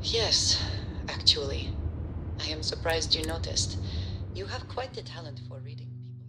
Yes, actually. I am surprised you noticed. You have quite the talent for reading people's...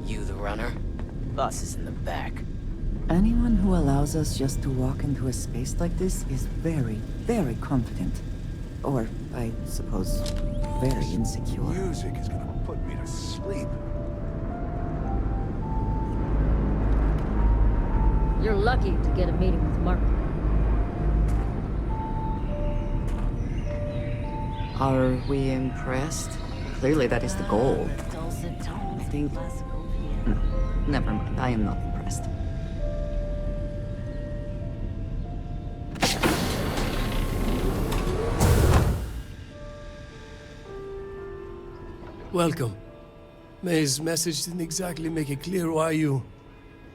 You the runner? Boss is in the back. Anyone who allows us just to walk into a space like this is very, very confident. Or, I suppose, very insecure. Music is gonna put me to sleep. You're lucky to get a meeting with Mark. Are we impressed? Clearly that is the goal. I think... No, never mind. I am not impressed. Welcome. May's message didn't exactly make it clear why you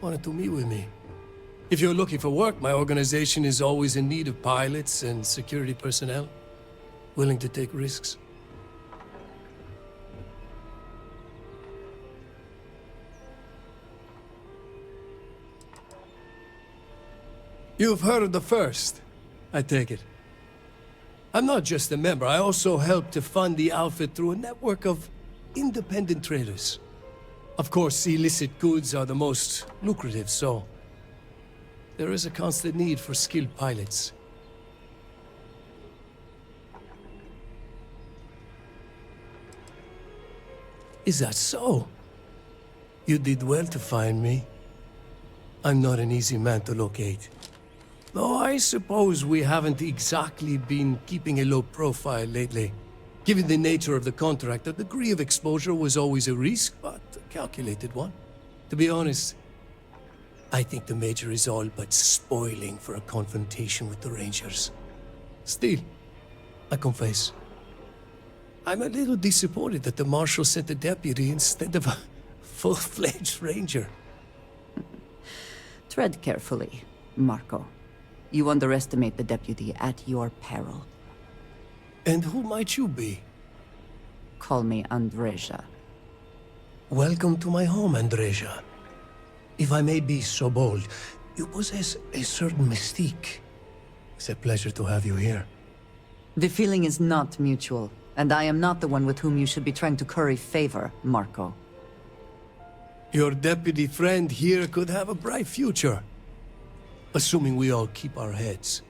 wanted to meet with me. If you're looking for work, my organization is always in need of pilots and security personnel, willing to take risks. You've heard of the First, I take it. I'm not just a member, I also help to fund the outfit through a network of independent traders. Of course, illicit goods are the most lucrative, so there is a constant need for skilled pilots. Is that so? You did well to find me. I'm not an easy man to locate. Though I suppose we haven't exactly been keeping a low profile lately. Given the nature of the contract, a degree of exposure was always a risk, but a calculated one. To be honest, I think the Major is all but spoiling for a confrontation with the Rangers. Still, I confess, I'm a little disappointed that the Marshal sent a deputy instead of a full-fledged Ranger. Tread carefully, Marco. You underestimate the deputy at your peril. And who might you be? Call me Andreja. Welcome to my home, Andreja. If I may be so bold, you possess a certain mystique. It's a pleasure to have you here. The feeling is not mutual, and I am not the one with whom you should be trying to curry favor, Marco. Your deputy friend here could have a bright future. Assuming we all keep our heads.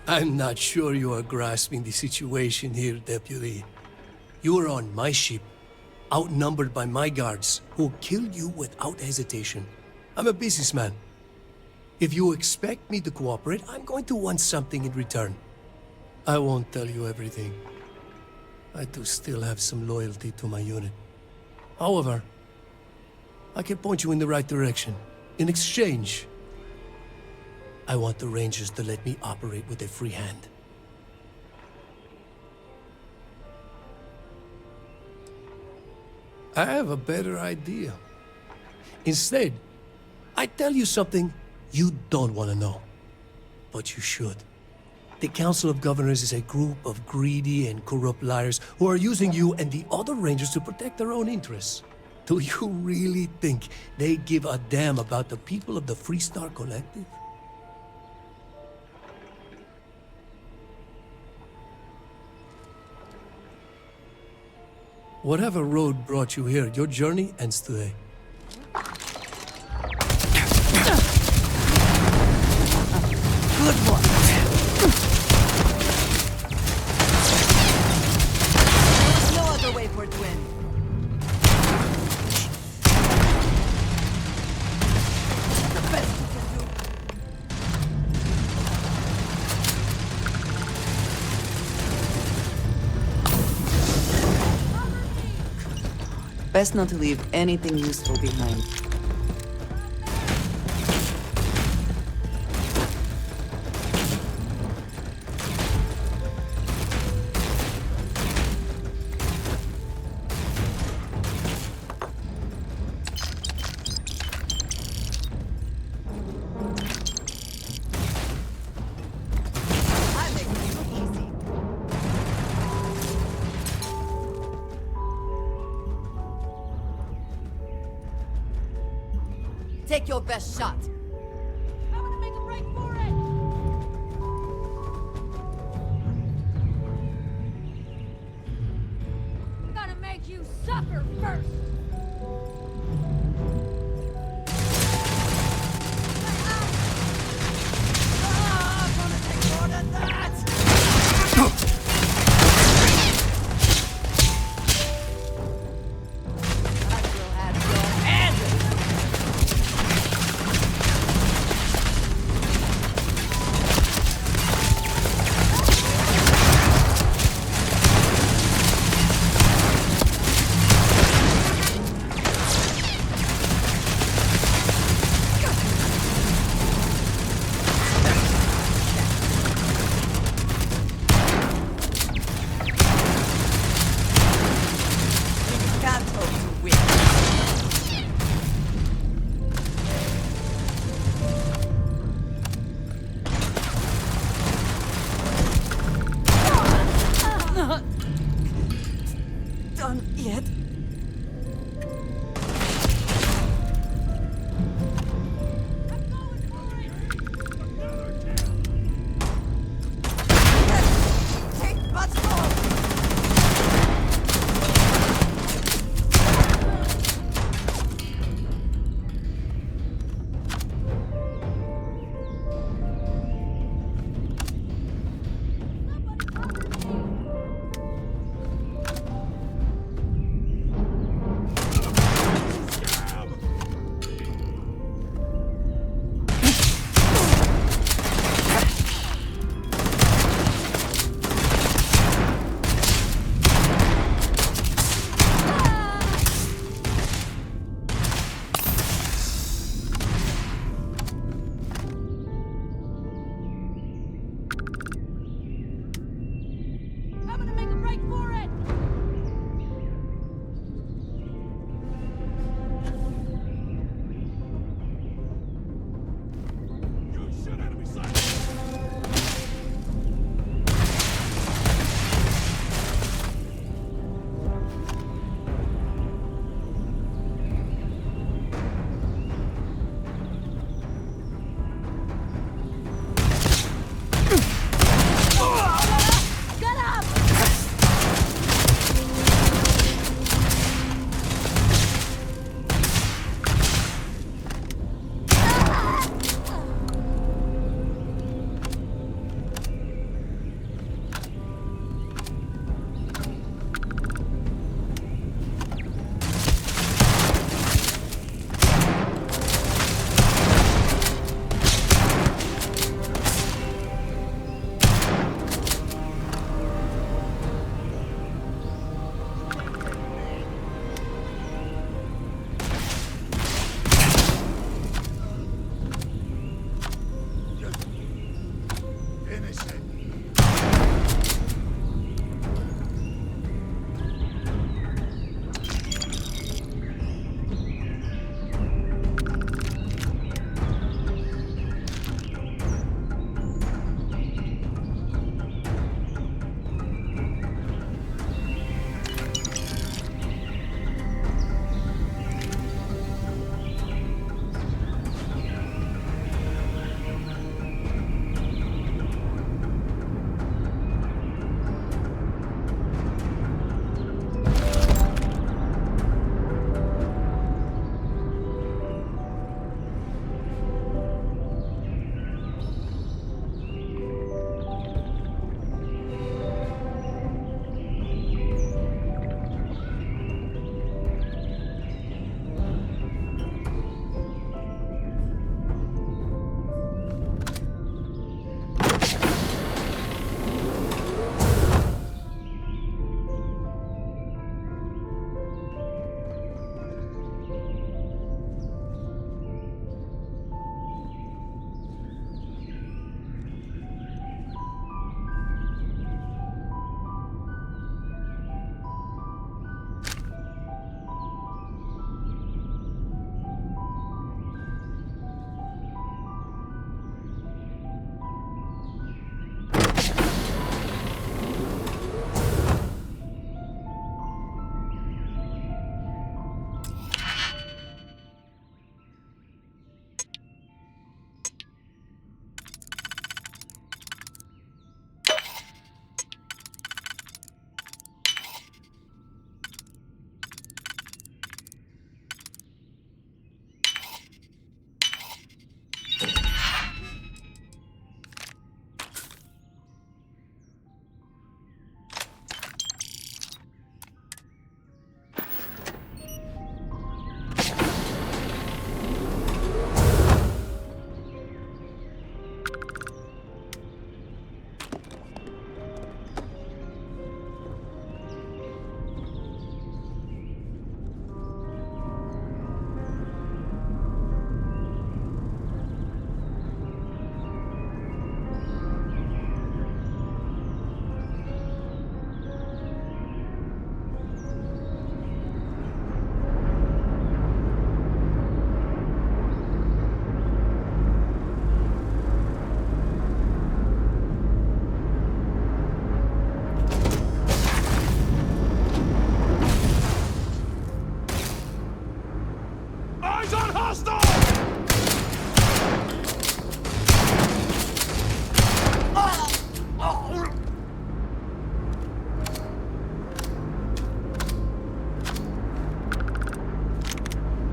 I'm not sure you are grasping the situation here, Deputy. You are on my ship, outnumbered by my guards, who killed you without hesitation. I'm a businessman. If you expect me to cooperate, I'm going to want something in return. I won't tell you everything. I do still have some loyalty to my unit. However, I can point you in the right direction. In exchange, I want the Rangers to let me operate with a free hand. I have a better idea. Instead, I tell you something you don't want to know, but you should. The Council of Governors is a group of greedy and corrupt liars who are using you and the other Rangers to protect their own interests. Do you really think they give a damn about the people of the Freestar Collective? Whatever road brought you here, your journey ends today. Good one. There's no other way for it to end. The best you can do. Best not to leave anything useful behind. I make it look easy. Take your best shot. I'm gonna make a break for it! I'm gonna make you suffer first! I'm gonna take more than that! I will have your head! Can't hope to win. Not done yet. Take much more.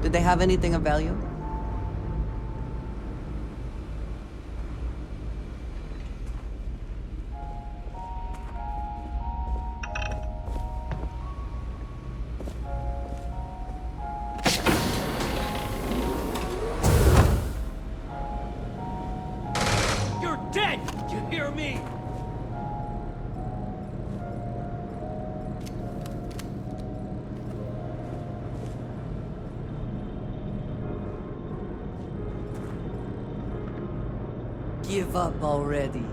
Did they have anything of value? You're dead! You hear me? Give up already.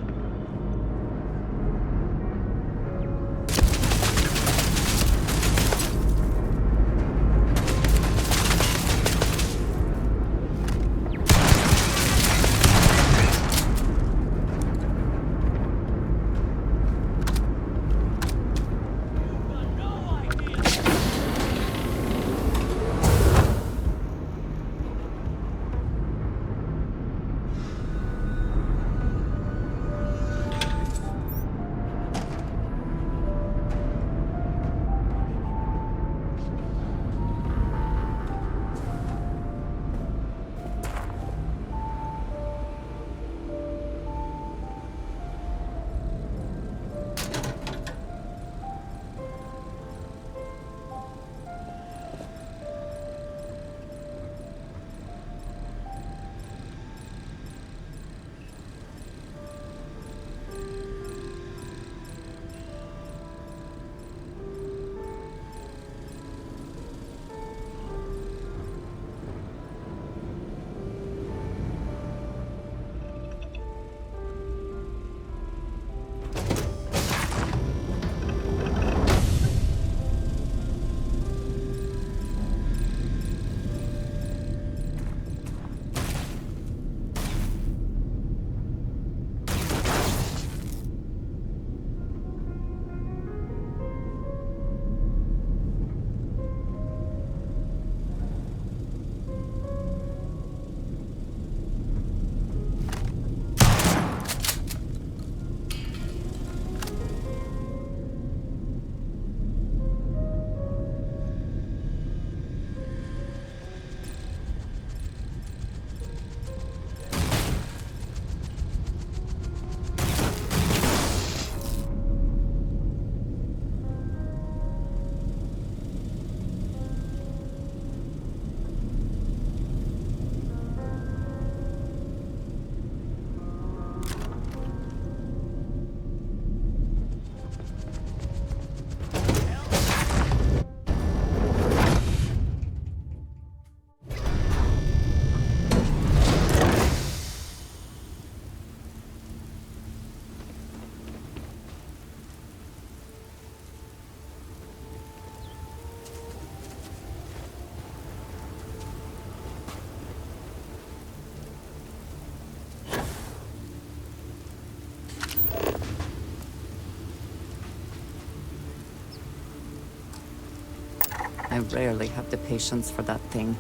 I rarely have the patience for that thing.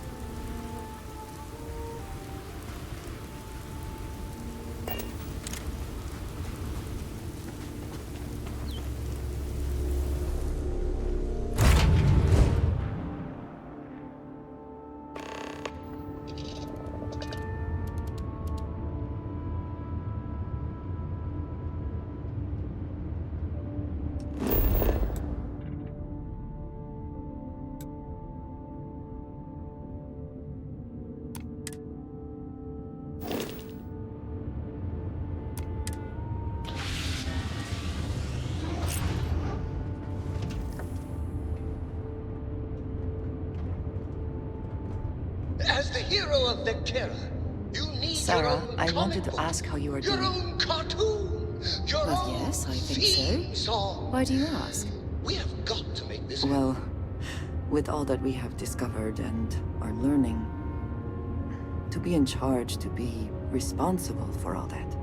As the hero of Vectera, you need your Sarah, own I comic wanted to book, ask how you were your doing. own cartoon, your Well, own yes, I think theme so. song. Why do you ask? We have got to make this Well, with all that we have discovered and are learning, to be in charge, to be responsible for all that,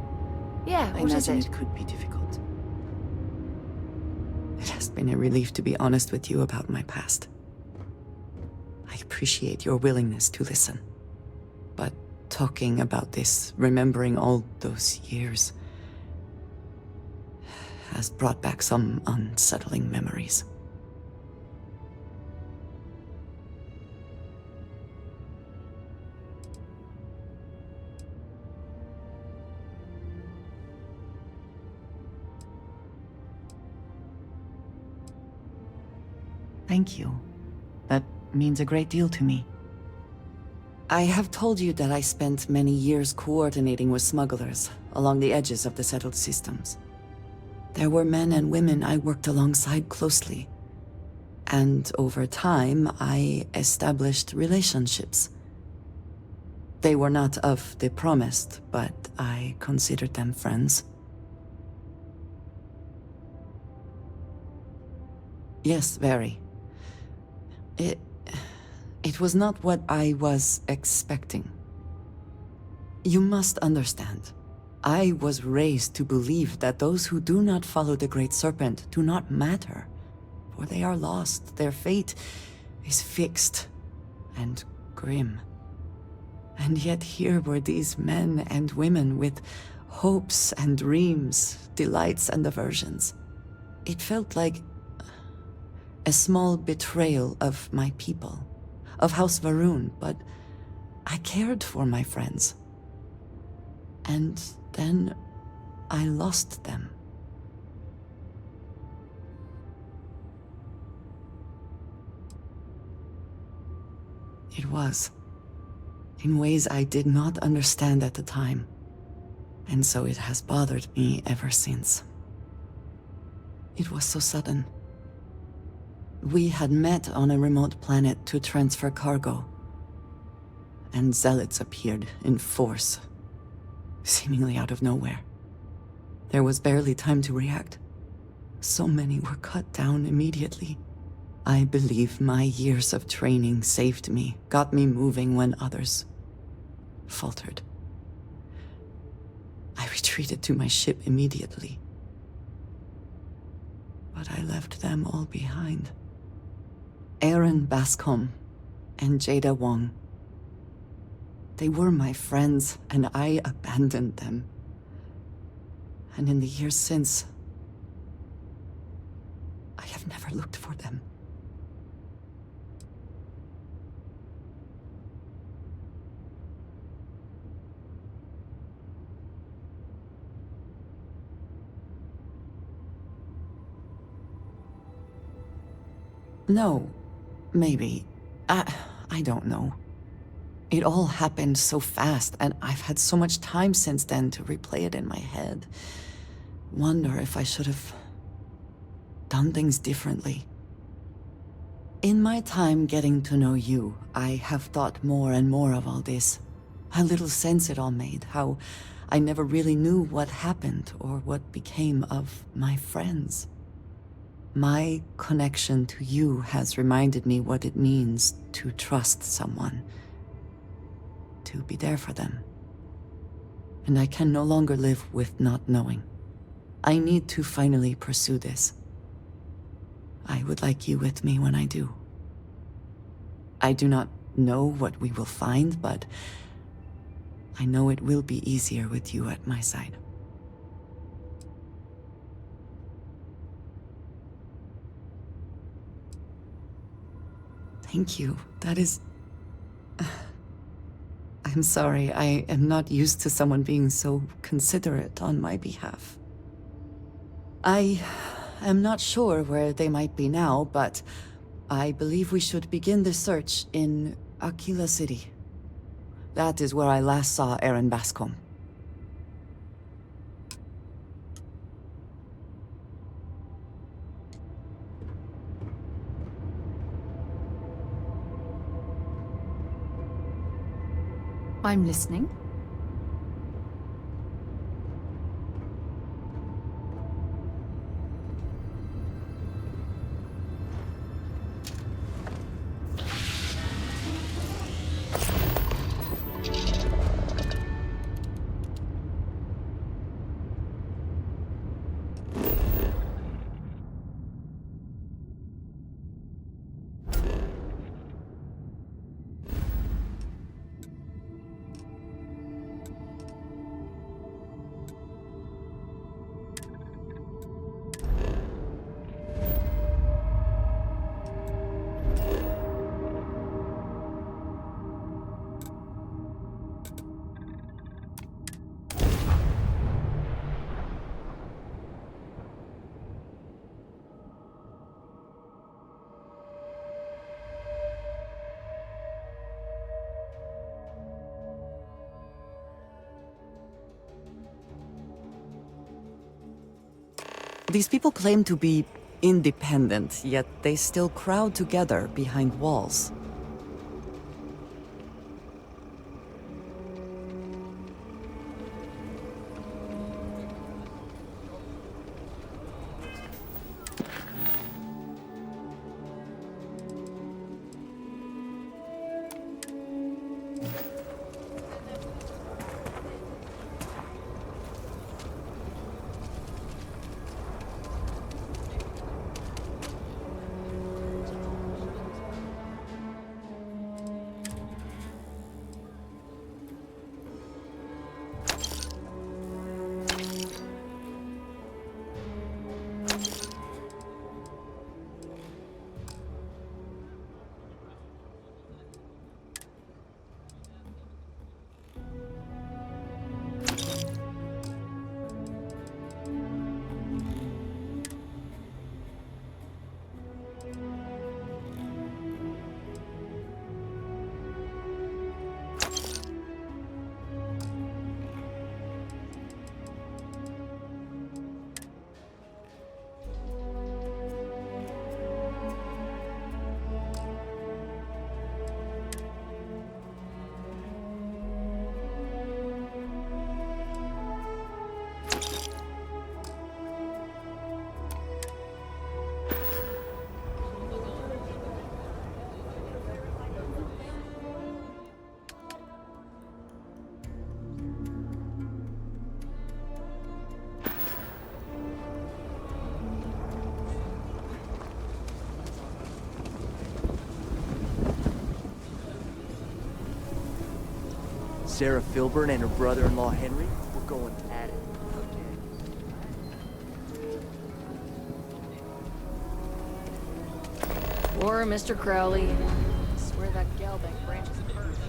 Yeah, I what is imagine it? it could be difficult. It has been a relief to be honest with you about my past. I appreciate your willingness to listen. But talking about this, remembering all those years, has brought back some unsettling memories. Thank you. That means a great deal to me. I have told you that I spent many years coordinating with smugglers along the edges of the settled systems. There were men and women I worked alongside closely. And over time, I established relationships. They were not of the promised, but I considered them friends. Yes, very. It was not what I was expecting. You must understand. I was raised to believe that those who do not follow the Great Serpent do not matter, for they are lost. Their fate is fixed and grim. And yet here were these men and women with hopes and dreams, delights and aversions. It felt like a small betrayal of my people, of House Varun, but I cared for my friends. And then I lost them. It was, in ways I did not understand at the time, and so it has bothered me ever since. It was so sudden. We had met on a remote planet to transfer cargo, and zealots appeared in force, seemingly out of nowhere. There was barely time to react. So many were cut down immediately. I believe my years of training saved me, got me moving when others faltered. I retreated to my ship immediately. But I left them all behind. Aaron Bascom and Jada Wong. They were my friends, and I abandoned them. And in the years since, I have never looked for them. No, maybe. I don't know. It all happened so fast, and I've had so much time since then to replay it in my head. Wonder if I should have done things differently. In my time getting to know you, I have thought more and more of all this. How little sense it all made, how I never really knew what happened or what became of my friends. My connection to you has reminded me what it means to trust someone, to be there for them. And I can no longer live with not knowing. I need to finally pursue this. I would like you with me when I do. I do not know what we will find, but I know it will be easier with you at my side. Thank you. That is... I'm sorry, I am not used to someone being so considerate on my behalf. I am not sure where they might be now, but I believe we should begin the search in Aquila City. That is where I last saw Aaron Bascom. I'm listening. These people claim to be independent, yet they still crowd together behind walls. Sarah Filburn and her brother-in-law Henry were going at it. Or Mr. Crowley. I swear that Galbank branch is cursed.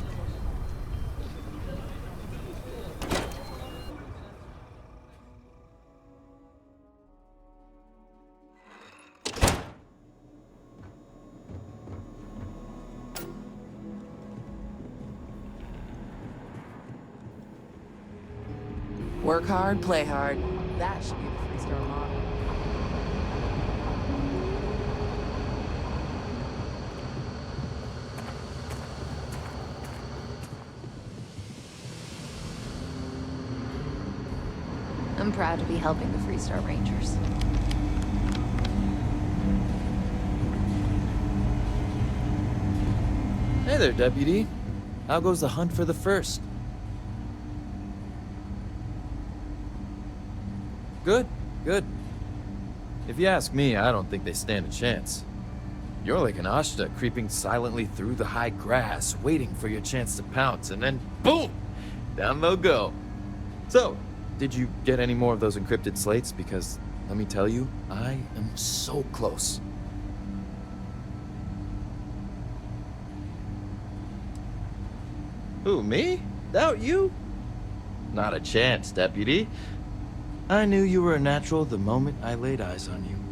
Work hard, play hard. That should be the Freestar model. I'm proud to be helping the Freestar Rangers. Hey there, Deputy. How goes the hunt for the first? Good, good. If you ask me, I don't think they stand a chance. You're like an Ashta creeping silently through the high grass, waiting for your chance to pounce, and then boom! Down they'll go. So, did you get any more of those encrypted slates? Because, let me tell you, I am so close. Who, me? Doubt you? Not a chance, Deputy. I knew you were a natural the moment I laid eyes on you.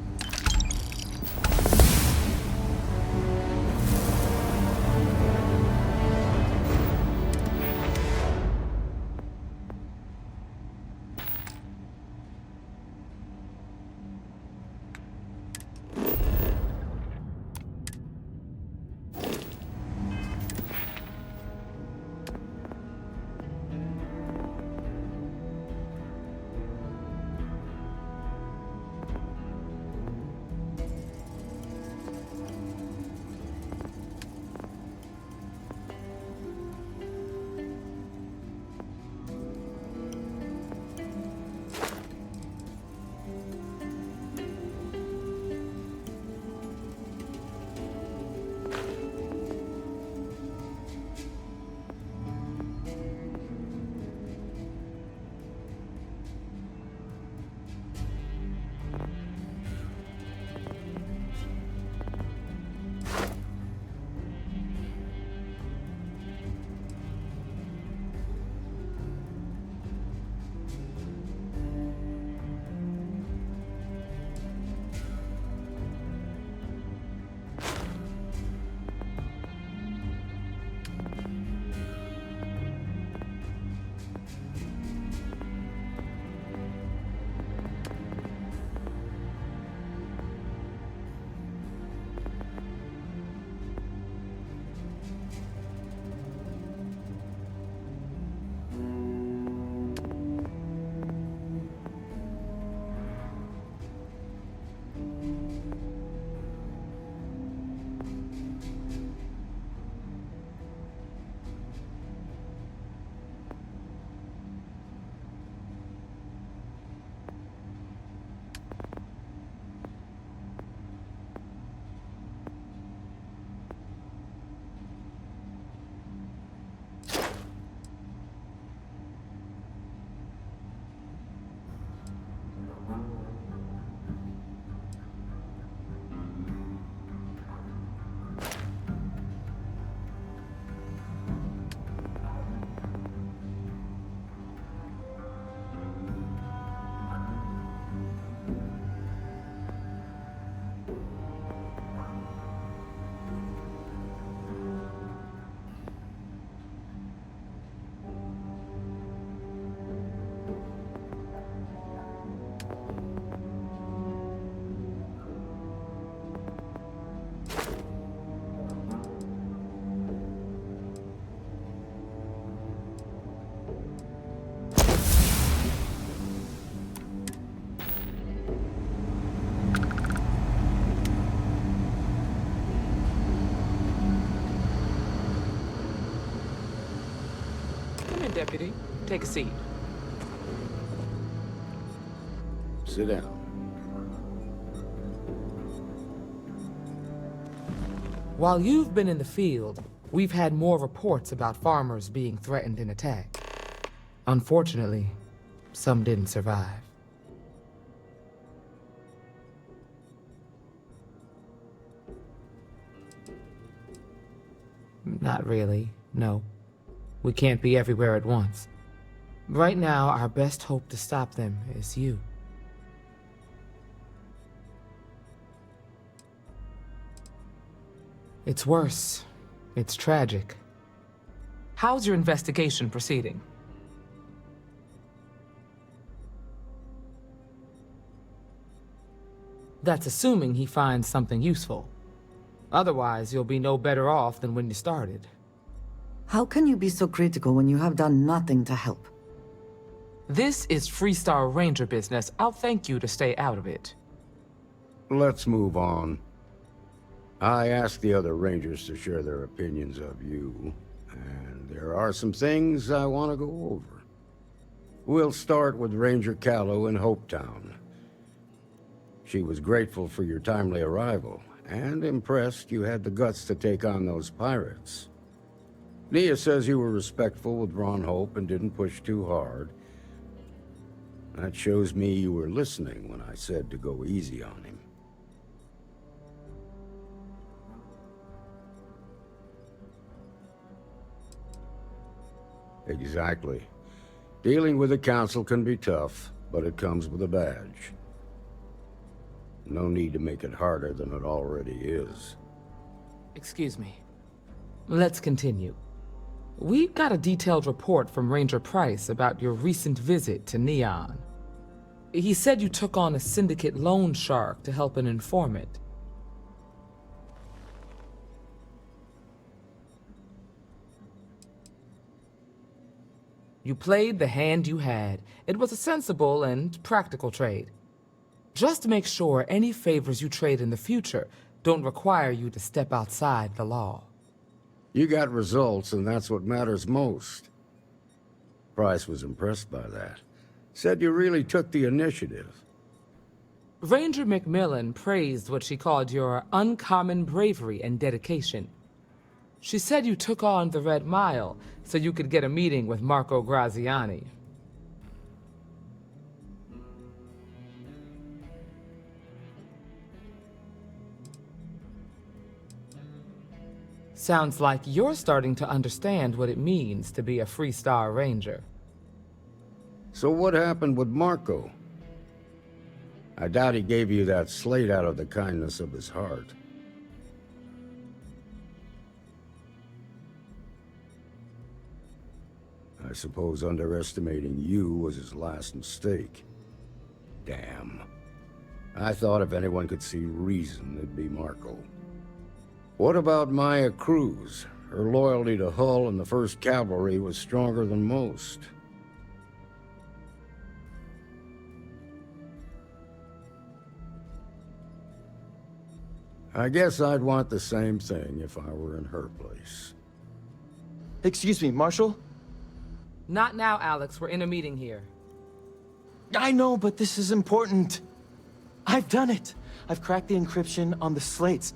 Deputy. Take a seat. Sit down. While you've been in the field, we've had more reports about farmers being threatened and attacked. Unfortunately, some didn't survive. Not really, no. We can't be everywhere at once. Right now, our best hope to stop them is you. It's worse. It's tragic. How's your investigation proceeding? That's assuming he finds something useful. Otherwise, you'll be no better off than when you started. How can you be so critical when you have done nothing to help? This is Freestar Ranger business. I'll thank you to stay out of it. Let's move on. I asked the other Rangers to share their opinions of you, and there are some things I want to go over. We'll start with Ranger Callow in Hopetown. She was grateful for your timely arrival, and impressed you had the guts to take on those pirates. Nia says you were respectful with Ron Hope and didn't push too hard. That shows me you were listening when I said to go easy on him. Exactly. Dealing with the Council can be tough, but it comes with a badge. No need to make it harder than it already is. Excuse me. Let's continue. We got a detailed report from Ranger Price about your recent visit to Neon. He said you took on a syndicate loan shark to help an informant. You played the hand you had. It was a sensible and practical trade. Just make sure any favors you trade in the future don't require you to step outside the law. You got results, and that's what matters most. Price was impressed by that. Said you really took the initiative. Ranger McMillan praised what she called your uncommon bravery and dedication. She said you took on the Red Mile so you could get a meeting with Marco Graziani. Sounds like you're starting to understand what it means to be a Freestar Ranger. So what happened with Marco? I doubt he gave you that slate out of the kindness of his heart. I suppose underestimating you was his last mistake. Damn. I thought if anyone could see reason, it'd be Marco. What about Maya Cruz? Her loyalty to Hull and the 1st Cavalry was stronger than most. I guess I'd want the same thing if I were in her place. Excuse me, Marshal? Not now, Alex. We're in a meeting here. I know, but this is important. I've done it. I've cracked the encryption on the slates.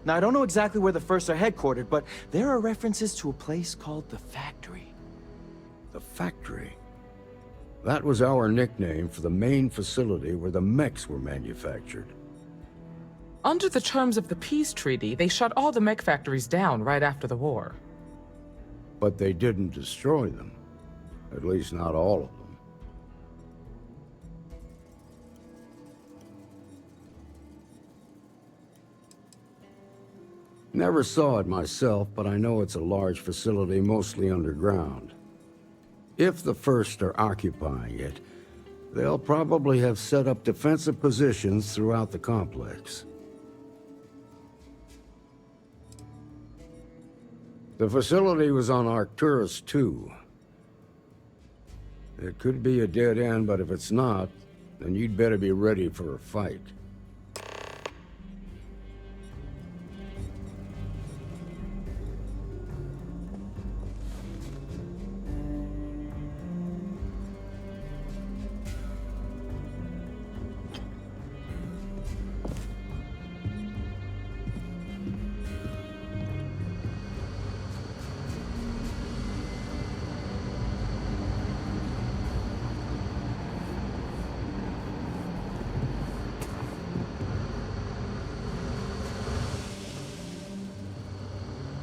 Now, I don't know exactly where the First are headquartered, but there are references to a place called the Factory. The Factory? That was our nickname for the main facility where the mechs were manufactured. Under the terms of the peace treaty, they shut all the mech factories down right after the war. But they didn't destroy them. At least not all of them. Never saw it myself, but I know it's a large facility mostly underground. If the First are occupying it, they'll probably have set up defensive positions throughout the complex. The facility was on Arcturus 2. It could be a dead end, but if it's not, then you'd better be ready for a fight.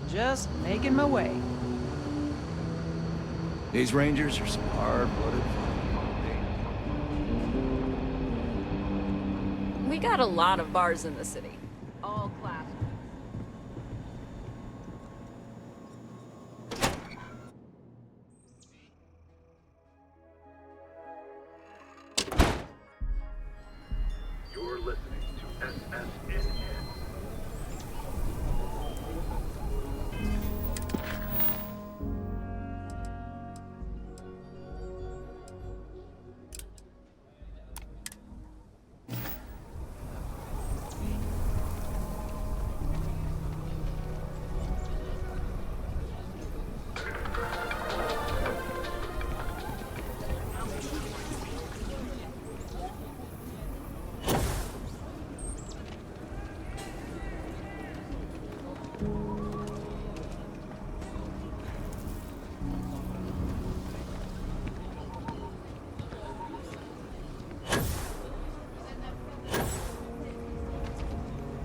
Just making my way. These Rangers are some hard-blooded. We got a lot of bars in the city. All class. You're listening to SSNN.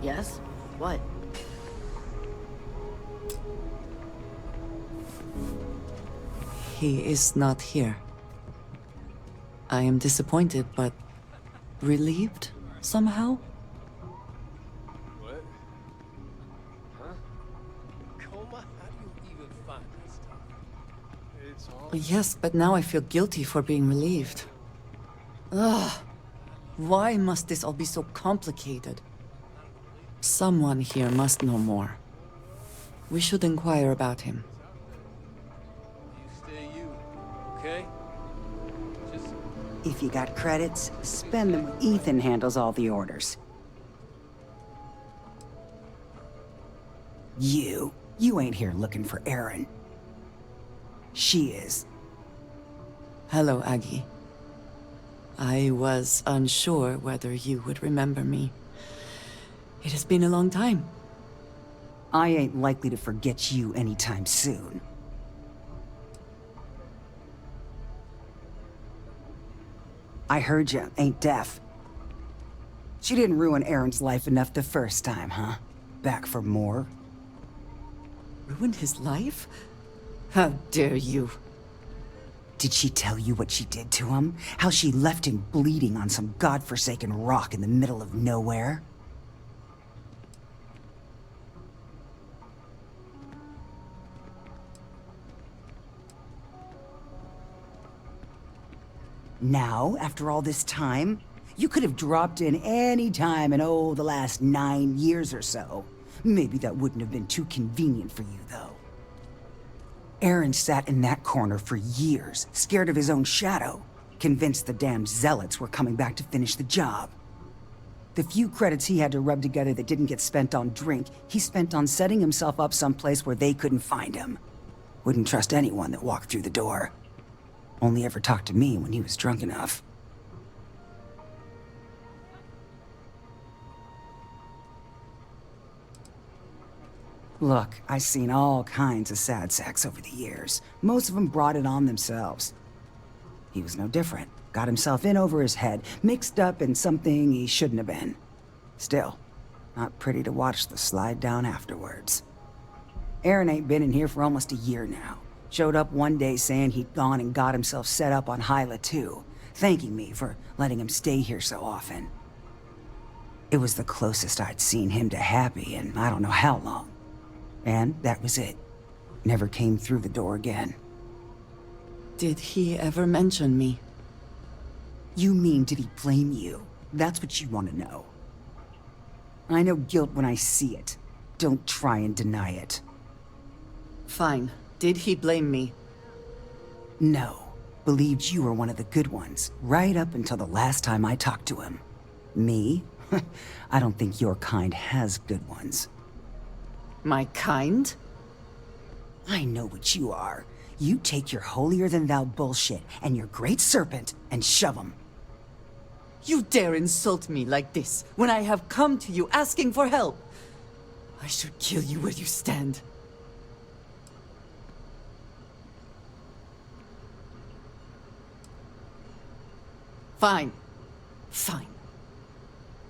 Yes? What? He is not here. I am disappointed, but relieved somehow? What? Huh? Coma, how do you even find that stuff? It's all... Yes, but now I feel guilty for being relieved. Ugh. Why must this all be so complicated? Someone here must know more. We should inquire about him. You stay you, okay? Just... If you got credits, spend them. Ethan handles all the orders. You ain't here looking for Erin. She is. Hello, Aggie. I was unsure whether you would remember me. It has been a long time. I ain't likely to forget you anytime soon. I heard you ain't deaf. She didn't ruin Aaron's life enough the first time, huh? Back for more? Ruined his life? How dare you? Did she tell you what she did to him? How she left him bleeding on some godforsaken rock in the middle of nowhere? Now, after all this time, you could have dropped in any time in, the last 9 years or so. Maybe that wouldn't have been too convenient for you, though. Aaron sat in that corner for years, scared of his own shadow, convinced the damn zealots were coming back to finish the job. The few credits he had to rub together that didn't get spent on drink, he spent on setting himself up someplace where they couldn't find him. Wouldn't trust anyone that walked through the door. Only ever talked to me when he was drunk enough. Look, I've seen all kinds of sad sacks over the years. Most of them brought it on themselves. He was no different. Got himself in over his head, mixed up in something he shouldn't have been. Still, not pretty to watch the slide down afterwards. Aaron ain't been in here for almost a year now. Showed up one day saying he'd gone and got himself set up on Hyla too, thanking me for letting him stay here so often. It was the closest I'd seen him to happy in I don't know how long. And that was it. Never came through the door again. Did he ever mention me? You mean, did he blame you? That's what you want to know. I know guilt when I see it. Don't try and deny it. Fine. Did he blame me? No. Believed you were one of the good ones, right up until the last time I talked to him. Me? I don't think your kind has good ones. My kind? I know what you are. You take your holier-than-thou bullshit and your great serpent and shove 'em. You dare insult me like this when I have come to you asking for help. I should kill you where you stand. Fine. Fine.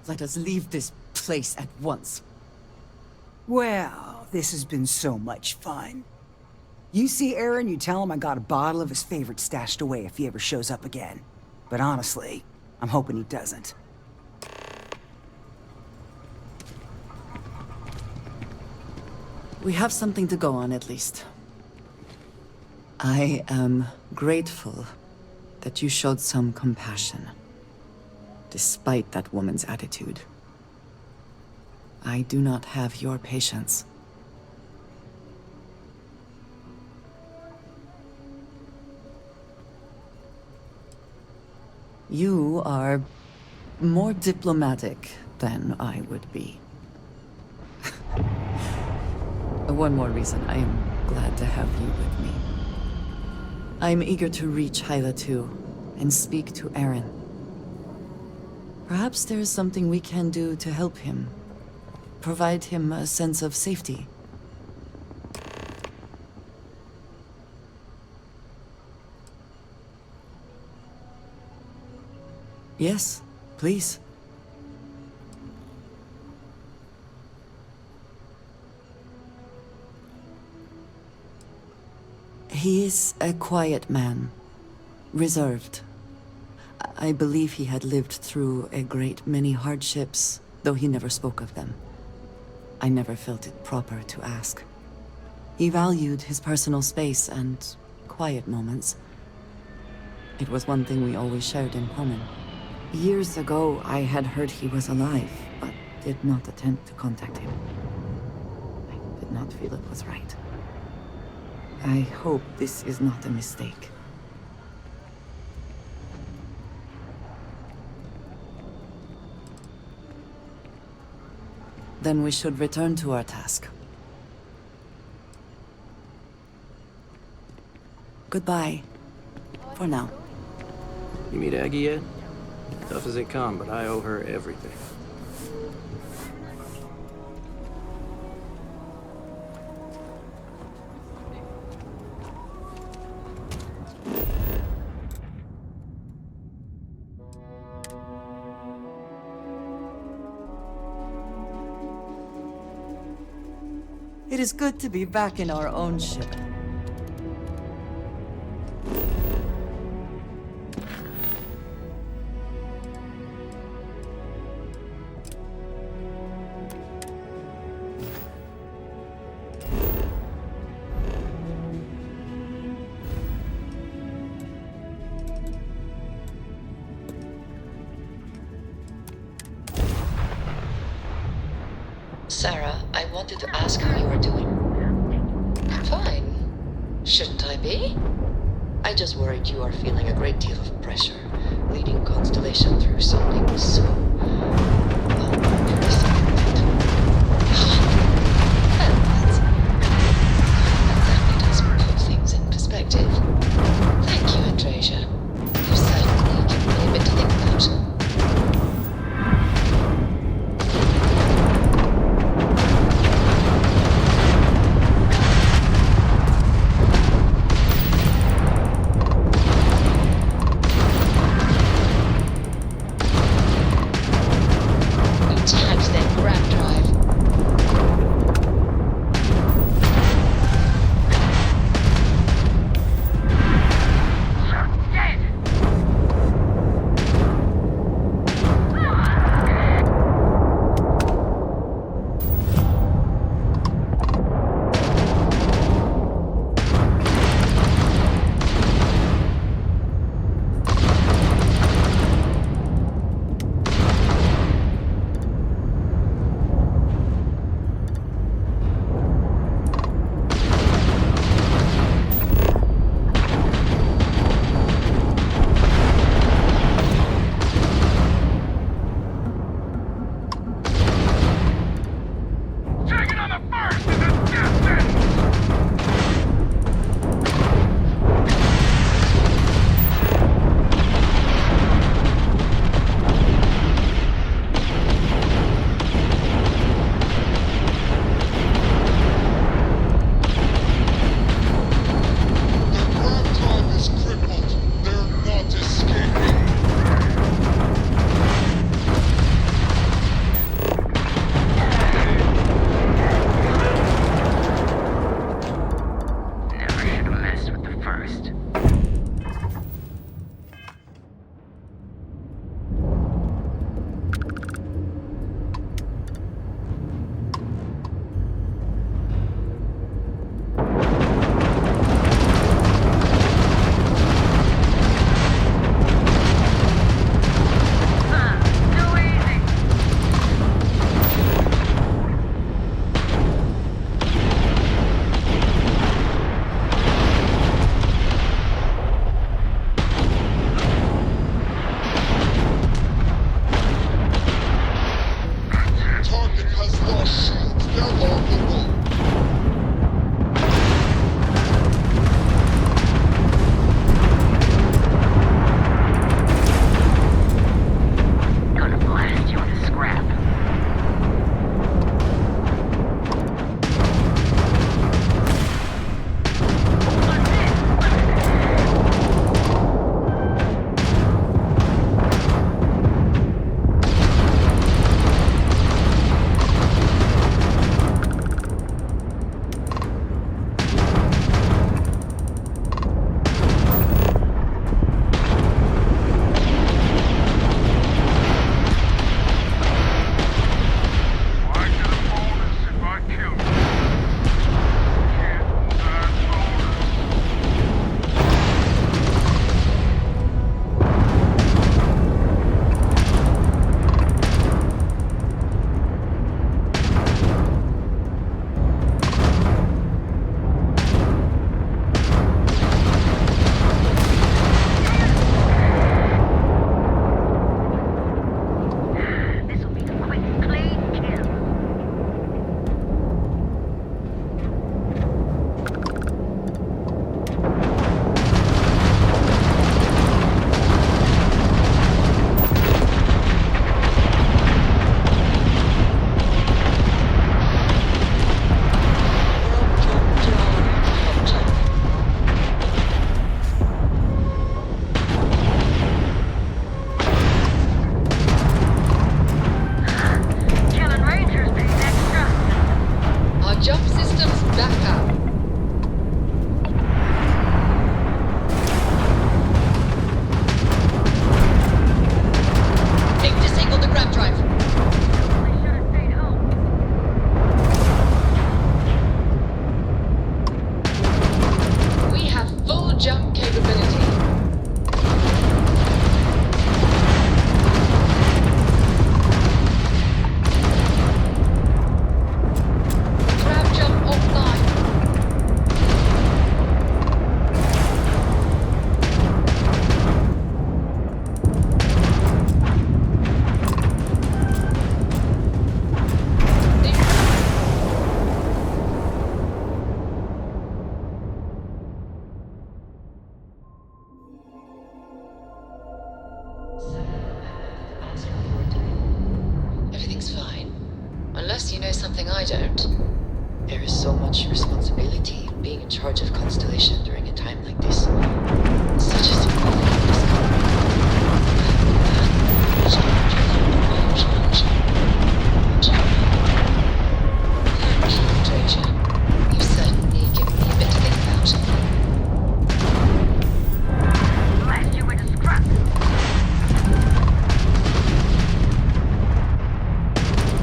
Let us leave this place at once. Well, this has been so much fun. You see Aaron, you tell him I got a bottle of his favorite stashed away if he ever shows up again. But honestly, I'm hoping he doesn't. We have something to go on, at least. I am grateful that you showed some compassion, despite that woman's attitude. I do not have your patience. You are more diplomatic than I would be. One more reason I am glad to have you with me. I'm eager to reach Hyla too, and speak to Aaron. Perhaps there is something we can do to help him. Provide him a sense of safety. Yes, please. He is a quiet man, reserved. I believe he had lived through a great many hardships, though he never spoke of them. I never felt it proper to ask. He valued his personal space and quiet moments. It was one thing we always shared in common. Years ago, I had heard he was alive, but did not attempt to contact him. I did not feel it was right. I hope this is not a mistake. Then we should return to our task. Goodbye. For now. You meet Aggie yet? Tough as they come, but I owe her everything. It is good to be back in our own ship. Sarah, I wanted to ask how you are doing. Fine. Shouldn't I be? I just worried you are feeling a great deal of pressure, leading Constellation through something so... well, that does put things in perspective. Thank you, Andresia. You certainly give me a bit to think about. Jump systems back up. They've disabled the grab drive. We have full jump capability. Grab jump offline. Everything's fine. Unless you know something I don't. There is so much responsibility in being in charge of Constellation during a time like this. Such a significant discovery. Thank you, Ranger. You've certainly given me a bit to think about. Blast you into scrap.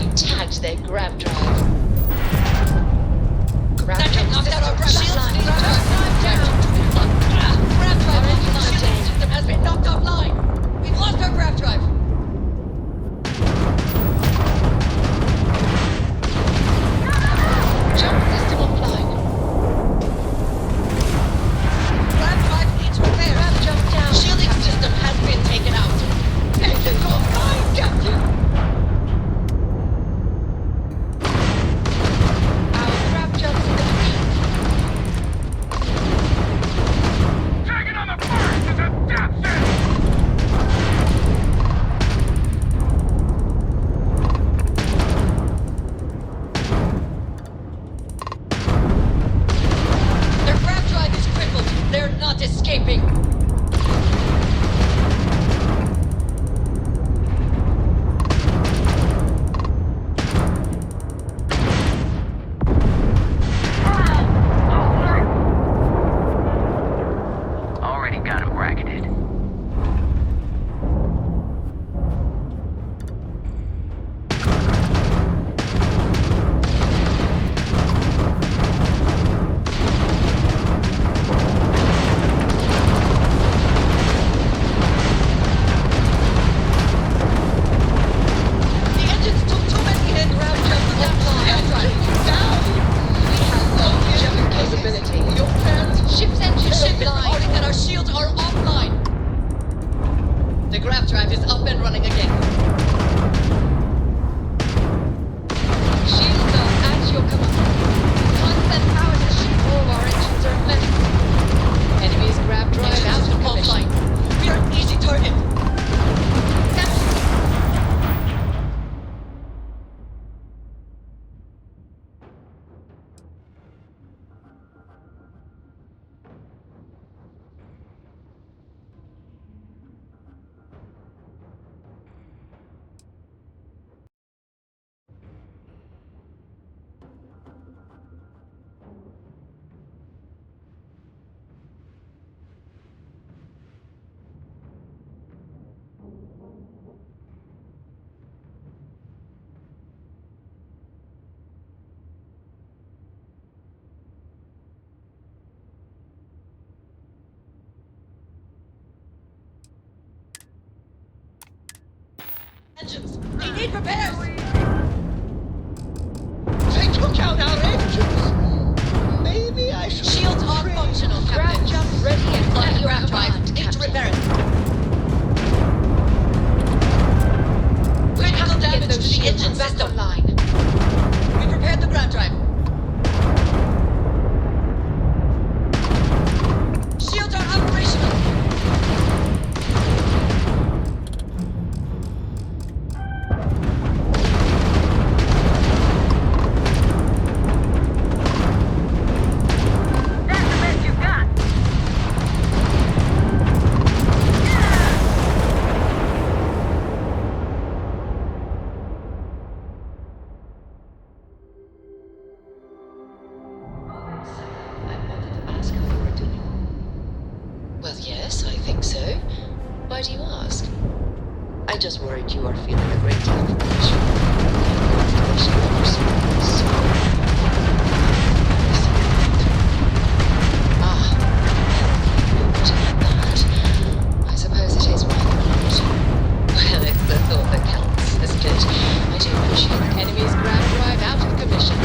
You tagged their grab drive. Grab drive knocked out our grab shields. Grab drive offline. Shield system has been knocked offline. We've lost our grab drive. Jump system offline. Grab drive needs repair. Grab jump down. Shielding system has been taken out. Engines offline, Captain. Our grab jumps in the lead. Tagging on the first is a death sentence! Their grab drive is crippled. They're not escaping. Already got him bracketed. The engines took too many hit. Grab jump offline. Down. We have low jump capability. Your fans. Ship's engine reporting that our shields are offline. The grab drive is up and running again. Shields are at your command. Constant power to ship. All our engines are messed. Enemy's grab drive out of offline. We are an easy target. Engines! They need repairs! They took out our engines! Maybe I should... Shields are functional, Captain. Grab jump ready and on your grab drive. Need to repair it. Critical damage to the engine system. Line. We prepared the grab drive. Shields are operational. Why do you ask? I just worried you are feeling a great deal of pressure. You're putting it that. I suppose it is rather odd. Well, it's the thought that counts, isn't it? I do appreciate the enemy's grab drive out of commission.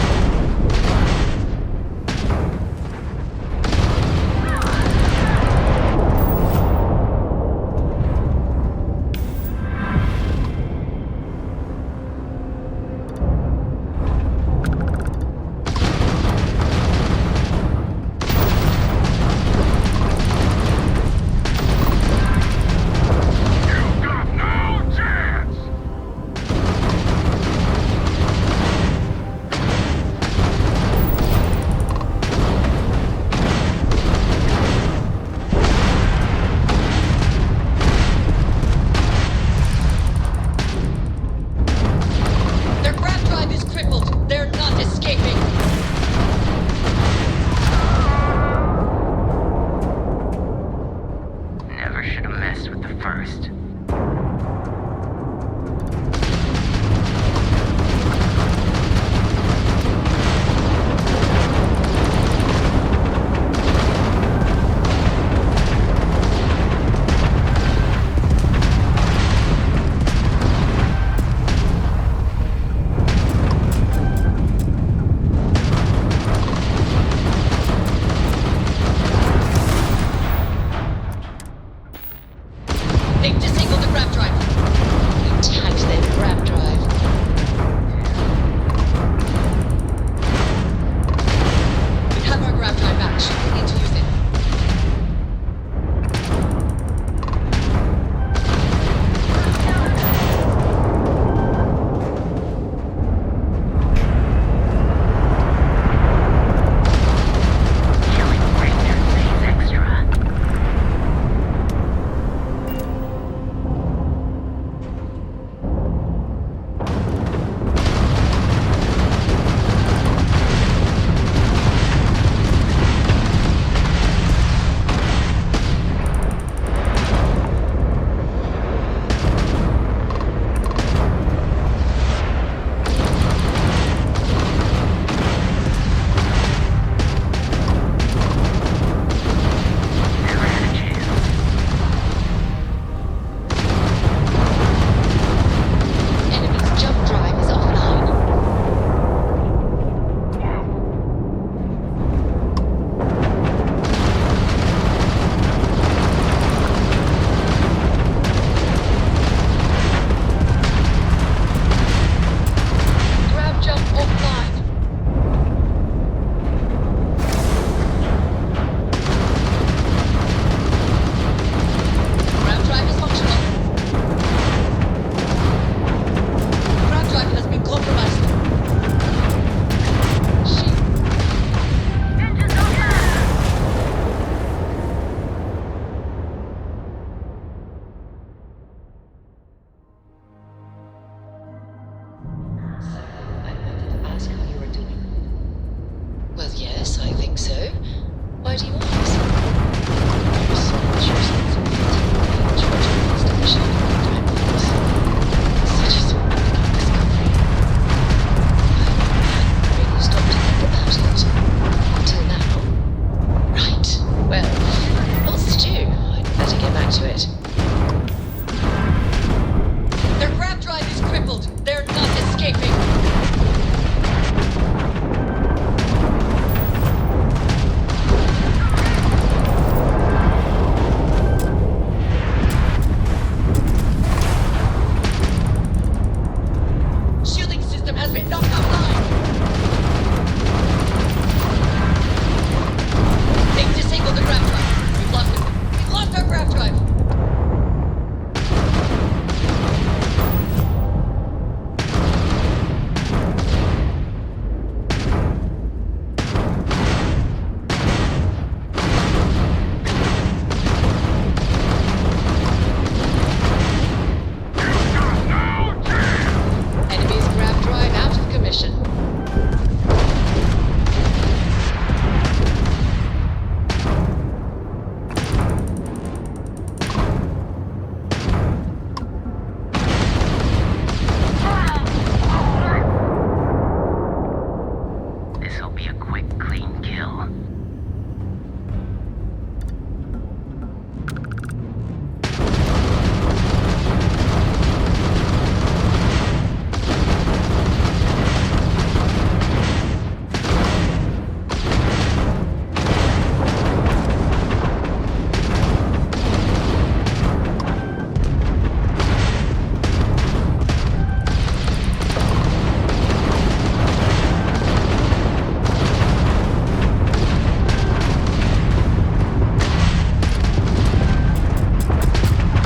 quick, clean kill.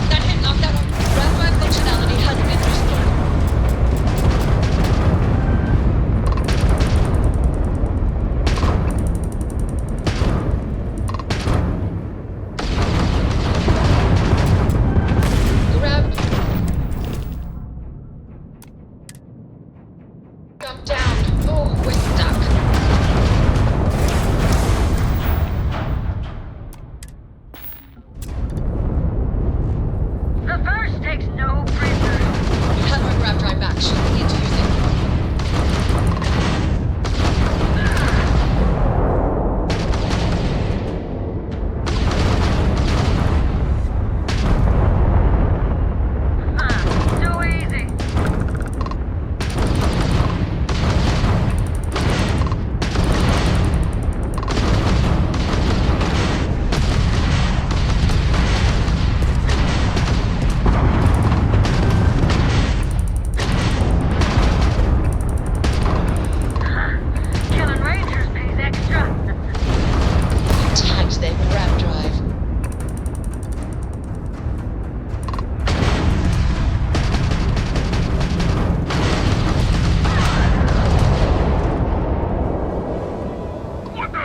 That hit knocked out our ground drive functionality has been restored. Grab. Jump down. Oh, we're stuck. The first takes no prisoners. We have our grab drive back. Should we need to use it? Too easy. Killing Rangers pays extra. Tagged their grab drive. What the?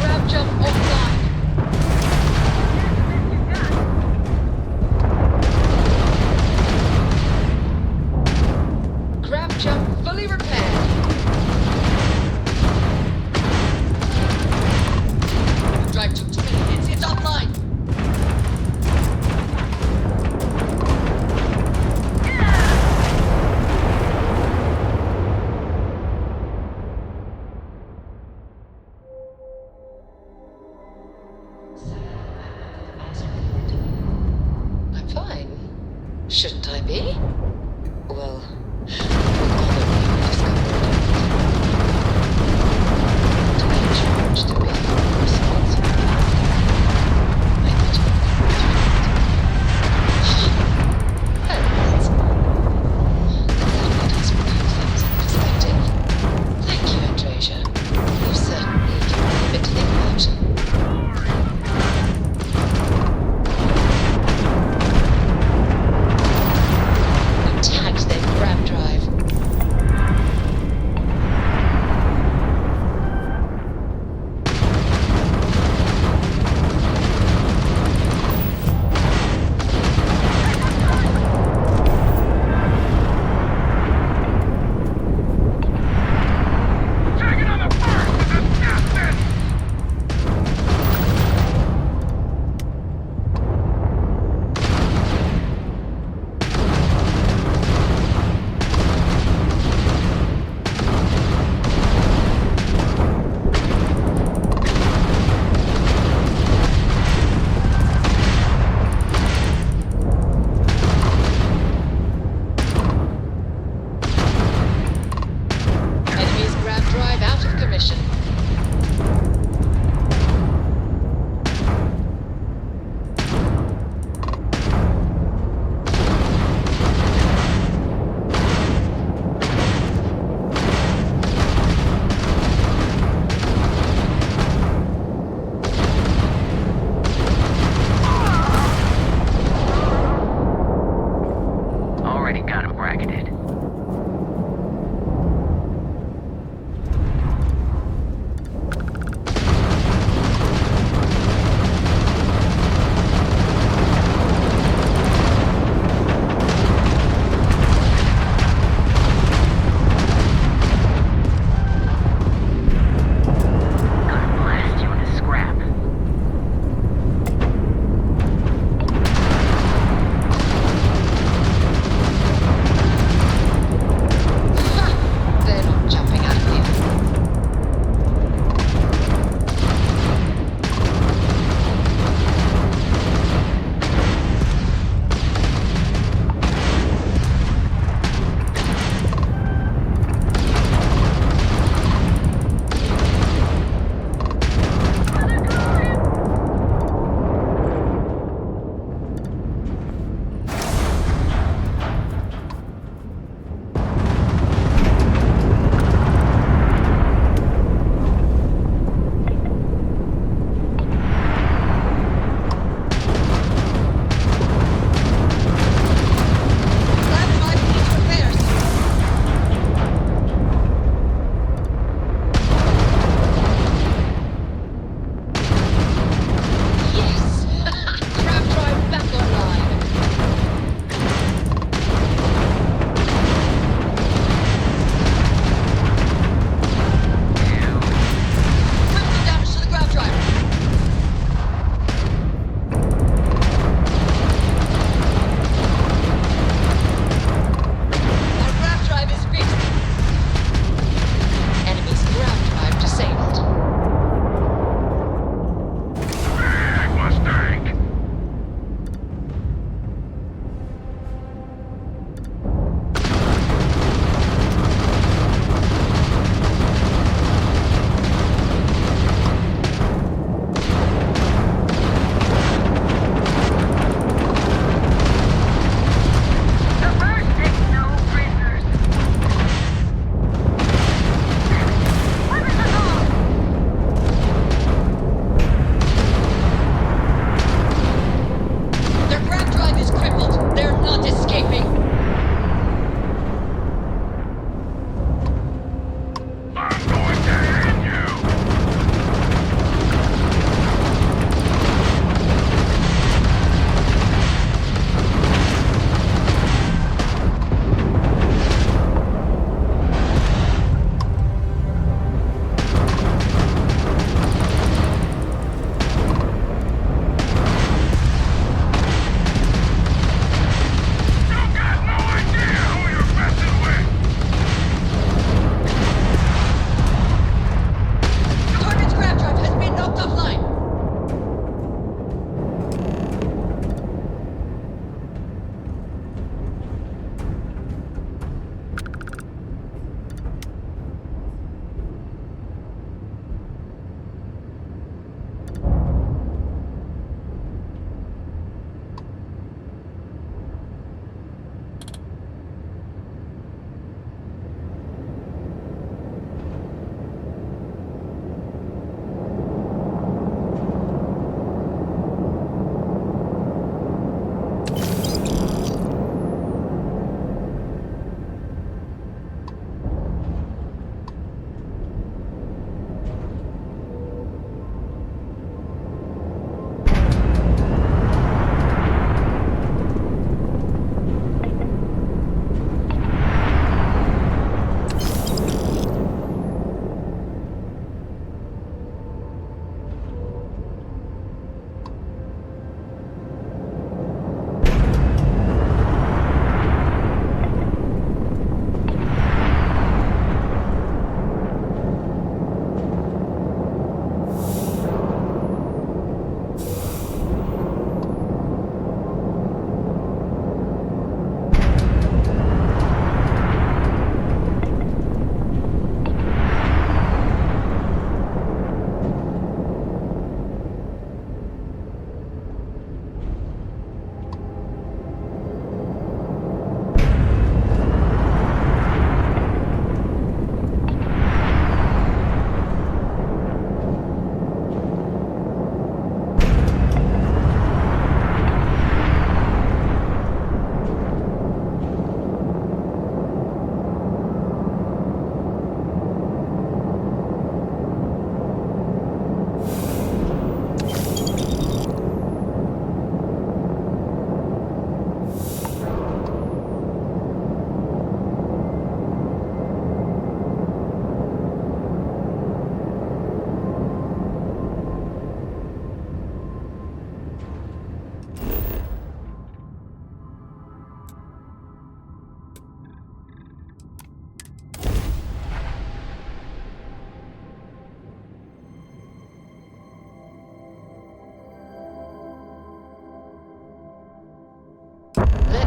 Grab jump offline. Grab jump fully repaired. Drive took 2 minutes. It's offline. I'm fine. Shouldn't I be? Well, with all that we've discovered, to be charged to be responsible. I thought you were that's put things in perspective. Thank you, Andresia. You certainly gave me a bit to think about.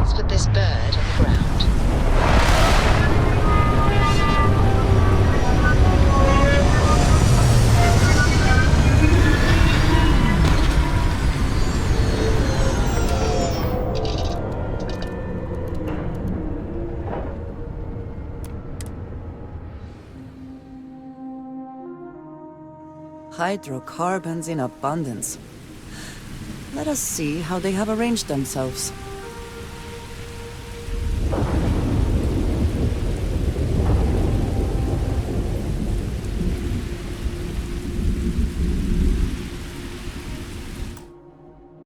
Let's put this bird on the ground. Hydrocarbons in abundance. Let us see how they have arranged themselves.